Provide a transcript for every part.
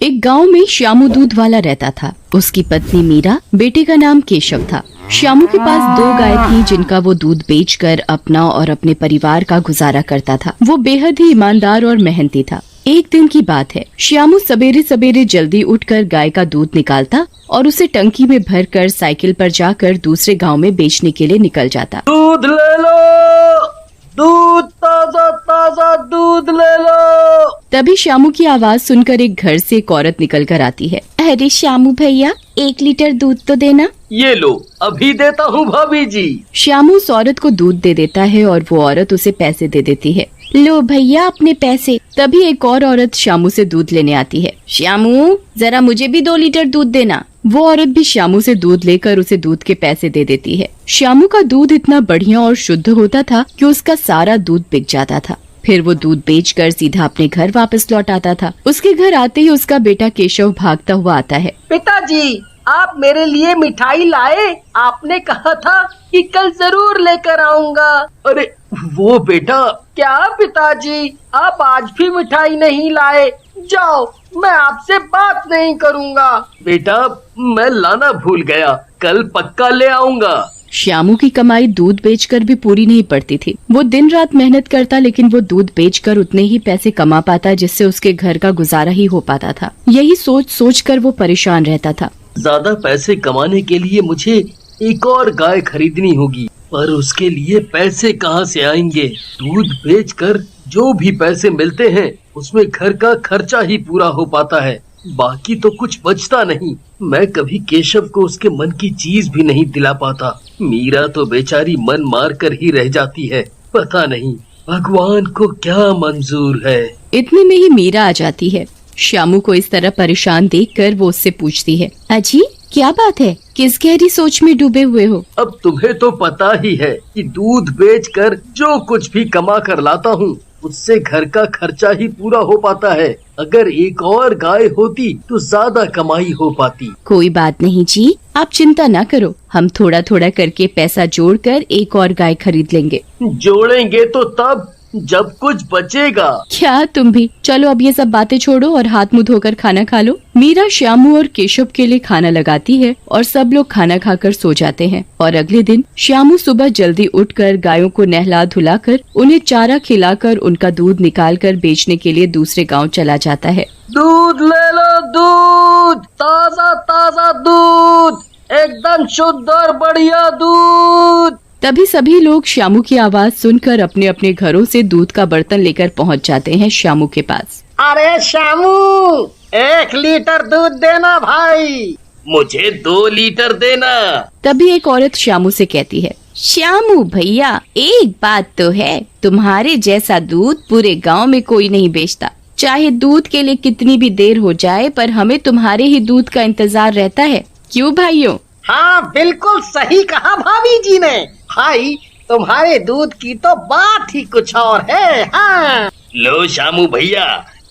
एक गांव में श्यामू दूध वाला रहता था। उसकी पत्नी मीरा, बेटे का नाम केशव था। श्यामू के पास 2 गाय थी जिनका वो दूध बेचकर अपना और अपने परिवार का गुजारा करता था। वो बेहद ही ईमानदार और मेहनती था। एक दिन की बात है, श्यामू सवेरे सवेरे जल्दी उठकर गाय का दूध निकालता और उसे टंकी में भरकर साइकिल पर जाकर दूसरे गांव में बेचने के लिए निकल जाता। दूध ले लो, दूध, ताजा ताजा दूध ले लो। तभी श्यामू की आवाज सुनकर एक घर से एक औरत निकल कर आती है। अरे श्यामू भैया, 1 लीटर दूध तो देना। ये लो, अभी देता हूँ भाभी जी। श्यामू उस औरत को दूध दे देता है और वो औरत उसे पैसे दे देती है। लो भैया अपने पैसे। तभी एक और औरत श्यामू से दूध लेने आती है। श्यामू, जरा मुझे भी 2 लीटर दूध देना। वो औरत भी श्यामू से दूध लेकर उसे दूध के पैसे दे देती है। श्यामू का दूध इतना बढ़िया और शुद्ध होता था कि उसका सारा दूध बिक जाता था। फिर वो दूध बेचकर सीधा अपने घर वापस लौट आता था। उसके घर आते ही उसका बेटा केशव भागता हुआ आता है। पिताजी, आप मेरे लिए मिठाई लाए? आपने कहा था कि कल जरूर लेकर आऊंगा। अरे वो बेटा। क्या पिताजी, आप आज भी मिठाई नहीं लाए? जाओ, मैं आपसे बात नहीं करूंगा। बेटा, मैं लाना भूल गया, कल पक्का ले आऊंगा। श्यामू की कमाई दूध बेचकर भी पूरी नहीं पड़ती थी। वो दिन रात मेहनत करता, लेकिन वो दूध बेचकर उतने ही पैसे कमा पाता जिससे उसके घर का गुजारा ही हो पाता था। यही सोच सोच कर वो परेशान रहता था। ज्यादा पैसे कमाने के लिए मुझे एक और गाय खरीदनी होगी, पर उसके लिए पैसे कहाँ से आएंगे? दूध बेचकर जो भी पैसे मिलते हैं उसमें घर का खर्चा ही पूरा हो पाता है, बाकी तो कुछ बचता नहीं। मैं कभी केशव को उसके मन की चीज भी नहीं दिला पाता। मीरा तो बेचारी मन मार कर ही रह जाती है। पता नहीं भगवान को क्या मंजूर है। इतने में ही मीरा आ जाती है। श्यामू को इस तरह परेशान देखकर वो उससे पूछती है, अजी क्या बात है, किस गहरी सोच में डूबे हुए हो? अब तुम्हें तो पता ही है कि दूध बेचकर जो कुछ भी कमा कर लाता हूँ उससे घर का खर्चा ही पूरा हो पाता है। अगर एक और गाय होती तो ज्यादा कमाई हो पाती। कोई बात नहीं जी, आप चिंता ना करो, हम थोड़ा थोड़ा करके पैसा जोड़कर एक और गाय खरीद लेंगे। जोड़ेंगे तो तब जब कुछ बचेगा। क्या तुम भी? चलो अब ये सब बातें छोड़ो और हाथ मुंह धोकर खाना खा लो। मीरा श्यामू और केशव के लिए खाना लगाती है और सब लोग खाना खाकर सो जाते हैं। और अगले दिन श्यामू सुबह जल्दी उठकर गायों को नहला धुलाकर उन्हें चारा खिलाकर उनका दूध निकालकर बेचने के लिए दूसरे गाँव चला जाता है। दूध ले लो, दूध, ताजा ताजा दूध, एकदम शुद्ध और बढ़िया दूध। तभी सभी लोग श्यामू की आवाज सुनकर अपने अपने घरों से दूध का बर्तन लेकर पहुंच जाते हैं श्यामू के पास। अरे श्यामू, 1 लीटर दूध देना भाई। मुझे 2 लीटर देना। तभी एक औरत श्यामू से कहती है, श्यामू भैया, एक बात तो है, तुम्हारे जैसा दूध पूरे गांव में कोई नहीं बेचता। चाहे दूध के लिए कितनी भी देर हो जाए, पर हमें तुम्हारे ही दूध का इंतजार रहता है। क्यों भाइयों? हाँ, बिल्कुल सही कहा भाभी जी ने। भाई, तुम्हारे दूध की तो बात ही कुछ और है। हाँ। लो श्यामू भैया,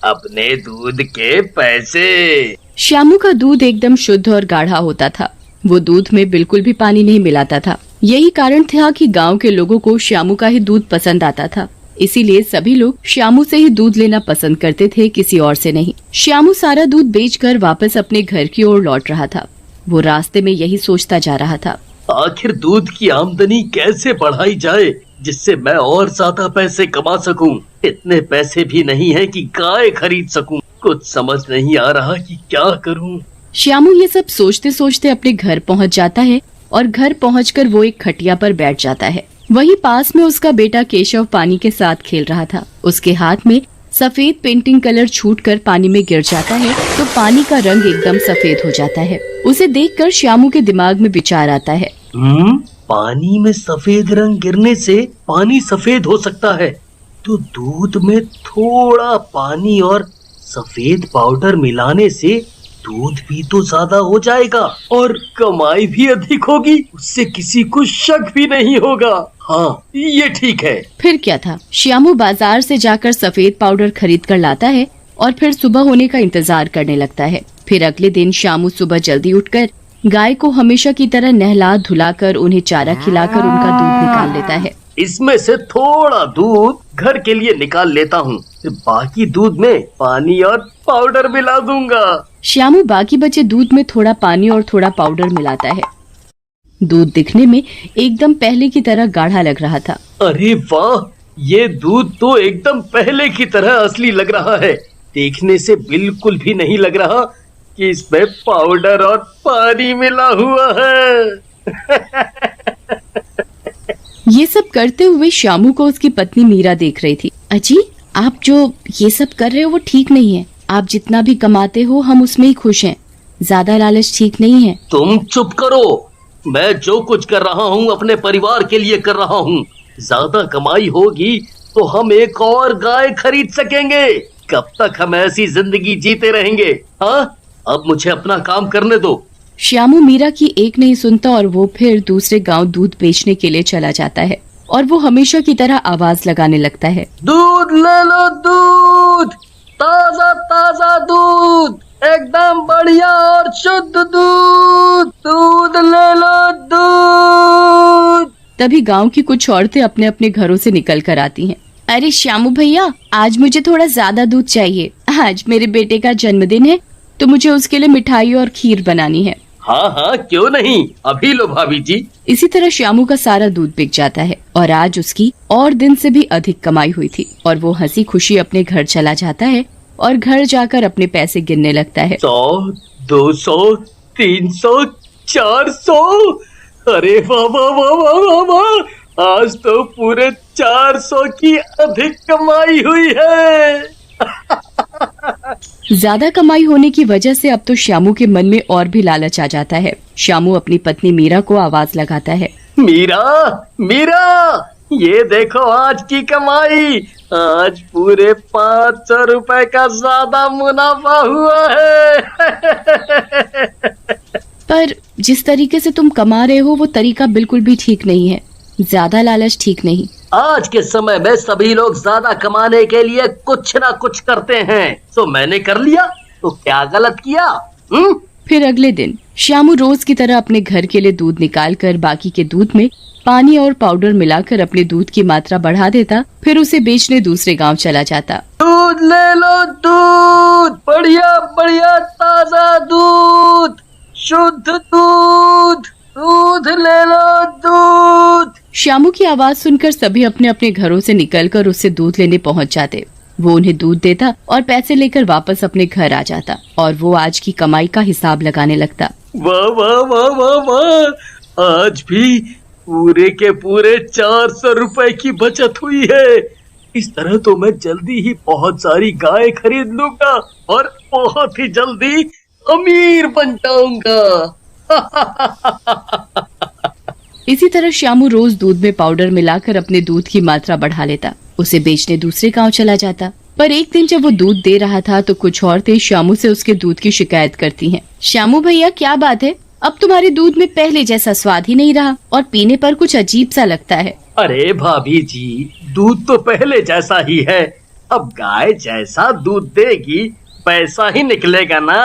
अपने दूध के पैसे। श्यामू का दूध एकदम शुद्ध और गाढ़ा होता था। वो दूध में बिल्कुल भी पानी नहीं मिलाता था। यही कारण था कि गांव के लोगों को श्यामू का ही दूध पसंद आता था। इसीलिए सभी लोग श्यामू से ही दूध लेना पसंद करते थे, किसी और से नहीं। श्यामू सारा दूध बेचकर वापस अपने घर की ओर लौट रहा था। वो रास्ते में यही सोचता जा रहा था, आखिर दूध की आमदनी कैसे बढ़ाई जाए जिससे मैं और ज्यादा पैसे कमा सकूं। इतने पैसे भी नहीं है कि गाय खरीद सकूं। कुछ समझ नहीं आ रहा कि क्या करूं। श्यामू ये सब सोचते सोचते अपने घर पहुंच जाता है और घर पहुंचकर वो एक खटिया पर बैठ जाता है। वहीं पास में उसका बेटा केशव पानी के साथ खेल रहा था। उसके हाथ में सफेद पेंटिंग कलर छूटकर पानी में गिर जाता है तो पानी का रंग एकदम सफेद हो जाता है। उसे देखकर श्यामू के दिमाग में विचार आता है, पानी में सफेद रंग गिरने से पानी सफेद हो सकता है, तो दूध में थोड़ा पानी और सफेद पाउडर मिलाने से दूध भी तो ज्यादा हो जाएगा और कमाई भी अधिक होगी। उससे किसी को शक भी नहीं होगा। हाँ, ये ठीक है। फिर क्या था, श्यामू बाजार से जाकर सफेद पाउडर खरीद कर लाता है और फिर सुबह होने का इंतजार करने लगता है। फिर अगले दिन श्यामू सुबह जल्दी उठकर गाय को हमेशा की तरह नहला धुलाकर उन्हें चारा खिलाकर उनका दूध निकाल लेता है। इसमें से थोड़ा दूध घर के लिए निकाल लेता हूँ, बाकी दूध में पानी और पाउडर मिला दूंगा। श्यामू बाकी बचे दूध में थोड़ा पानी और थोड़ा पाउडर मिलाता है। दूध दिखने में एकदम पहले की तरह गाढ़ा लग रहा था। अरे वाह, ये दूध तो एकदम पहले की तरह असली लग रहा है। देखने से बिल्कुल भी नहीं लग रहा कि इसमें पाउडर और पानी मिला हुआ है। ये सब करते हुए श्यामू को उसकी पत्नी मीरा देख रही थी। अजी, आप जो ये सब कर रहे हो वो ठीक नहीं है। आप जितना भी कमाते हो हम उसमें ही खुश हैं। ज्यादा लालच ठीक नहीं है। तुम चुप करो। मैं जो कुछ कर रहा हूँ अपने परिवार के लिए कर रहा हूँ। ज्यादा कमाई होगी तो हम एक और गाय खरीद सकेंगे। कब तक हम ऐसी जिंदगी जीते रहेंगे? हाँ, अब मुझे अपना काम करने दो। श्यामू मीरा की एक नहीं सुनता और वो फिर दूसरे गांव दूध बेचने के लिए चला जाता है और वो हमेशा की तरह आवाज लगाने लगता है। दूध ले लो, दूध, ताजा ताजा दूध, एकदम बढ़िया और शुद्ध दूध, दूध ले लो, दूध। तभी गांव की कुछ औरतें अपने अपने घरों से निकल कर आती हैं। अरे श्यामू भैया, आज मुझे थोड़ा ज्यादा दूध चाहिए। आज मेरे बेटे का जन्मदिन है तो मुझे उसके लिए मिठाई और खीर बनानी है। हाँ हाँ, क्यों नहीं, अभी लो भाभी जी। इसी तरह श्यामू का सारा दूध बिक जाता है और आज उसकी और दिन से भी अधिक कमाई हुई थी और वो हंसी खुशी अपने घर चला जाता है और घर जाकर अपने पैसे गिनने लगता है। 100, 200, 300, 400। अरे वाह वाह वाह वाह वाह वाह, आज तो पूरे 400 की अधिक कमाई हुई है। ज्यादा कमाई होने की वजह से अब तो श्यामू के मन में और भी लालच आ जाता है। श्यामू अपनी पत्नी मीरा को आवाज लगाता है। मीरा, मीरा, ये देखो आज की कमाई। आज पूरे 500 रुपए का ज्यादा मुनाफा हुआ है। पर जिस तरीके से तुम कमा रहे हो वो तरीका बिल्कुल भी ठीक नहीं है। ज्यादा लालच ठीक नहीं। आज के समय में सभी लोग ज्यादा कमाने के लिए कुछ ना कुछ करते हैं, तो मैंने कर लिया तो क्या गलत किया? फिर अगले दिन श्यामू रोज की तरह अपने घर के लिए दूध निकालकर बाकी के दूध में पानी और पाउडर मिलाकर अपने दूध की मात्रा बढ़ा देता, फिर उसे बेचने दूसरे गांव चला जाता। दूध ले लो, दूध, बढ़िया बढ़िया ताजा दूध, शुद्ध दूध, दूध ले लो, दूध। श्यामू की आवाज सुनकर सभी अपने अपने घरों से निकलकर उससे दूध लेने पहुंच जाते। वो उन्हें दूध देता और पैसे लेकर वापस अपने घर आ जाता और वो आज की कमाई का हिसाब लगाने लगता। वाह वाह वाह वाह वाह, आज भी पूरे के पूरे 400 रुपए की बचत हुई है। इस तरह तो मैं जल्दी ही बहुत सारी गाय खरीद लूंगा और बहुत ही जल्दी अमीर बन जाऊंगा। इसी तरह श्यामू रोज दूध में पाउडर मिलाकर अपने दूध की मात्रा बढ़ा लेता, उसे बेचने दूसरे गांव चला जाता। पर एक दिन जब वो दूध दे रहा था तो कुछ औरतें श्यामू से उसके दूध की शिकायत करती हैं। श्यामू भैया, क्या बात है? अब तुम्हारे दूध में पहले जैसा स्वाद ही नहीं रहा और पीने पर कुछ अजीब सा लगता है। अरे भाभी जी, दूध तो पहले जैसा ही है। अब गाय जैसा दूध देगी पैसा ही निकलेगा ना।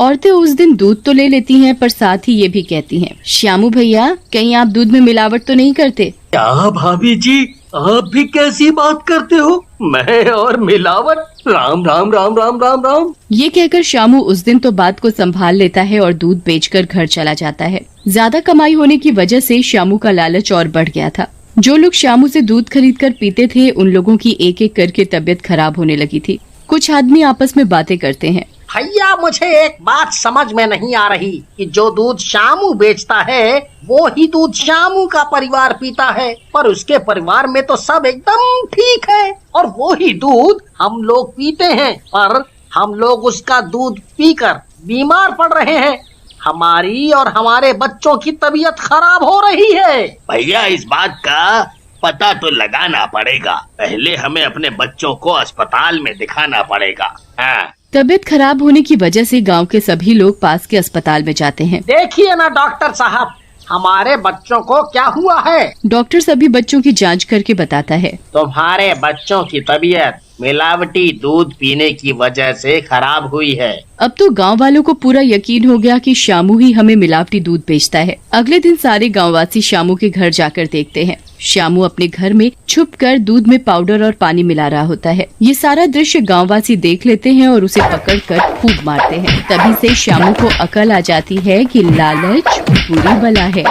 औरतें उस दिन दूध तो ले लेती हैं पर साथ ही ये भी कहती हैं, श्यामू भैया, कहीं आप दूध में मिलावट तो नहीं करते? क्या भाभी जी, आप भी कैसी बात करते हो? मैं और मिलावट? राम राम राम राम राम राम। ये कहकर श्यामू उस दिन तो बात को संभाल लेता है और दूध बेचकर घर चला जाता है। ज्यादा कमाई होने की वजह से श्यामू का लालच और बढ़ गया था। जो लोग श्यामू से दूध खरीदकर पीते थे उन लोगों की एक एक करके तबीयत खराब होने लगी थी। कुछ आदमी आपस में बातें करते हैं। भैया, मुझे एक बात समझ में नहीं आ रही कि जो दूध श्यामू बेचता है वो ही दूध श्यामू का परिवार पीता है, पर उसके परिवार में तो सब एकदम ठीक है और वो ही दूध हम लोग पीते हैं, पर हम लोग उसका दूध पीकर बीमार पड़ रहे हैं। हमारी और हमारे बच्चों की तबीयत खराब हो रही है। भैया, इस बात का पता तो लगाना पड़ेगा। पहले हमें अपने बच्चों को अस्पताल में दिखाना पड़ेगा। हाँ। तबीयत खराब होने की वजह से गांव के सभी लोग पास के अस्पताल में जाते हैं। देखिए ना डॉक्टर साहब, हमारे बच्चों को क्या हुआ है? डॉक्टर सभी बच्चों की जांच करके बताता है। तुम्हारे बच्चों की तबीयत मिलावटी दूध पीने की वजह से खराब हुई है। अब तो गांव वालों को पूरा यकीन हो गया कि श्यामू ही हमें मिलावटी दूध बेचता है। अगले दिन सारे गांववासी श्यामू के घर जाकर देखते हैं। श्यामू अपने घर में छुपकर दूध में पाउडर और पानी मिला रहा होता है। ये सारा दृश्य गांववासी देख लेते हैं और उसे पकड़कर खूब मारते हैं। तभी से श्यामू को अकल आ जाती है कि लालच बुरी बला है।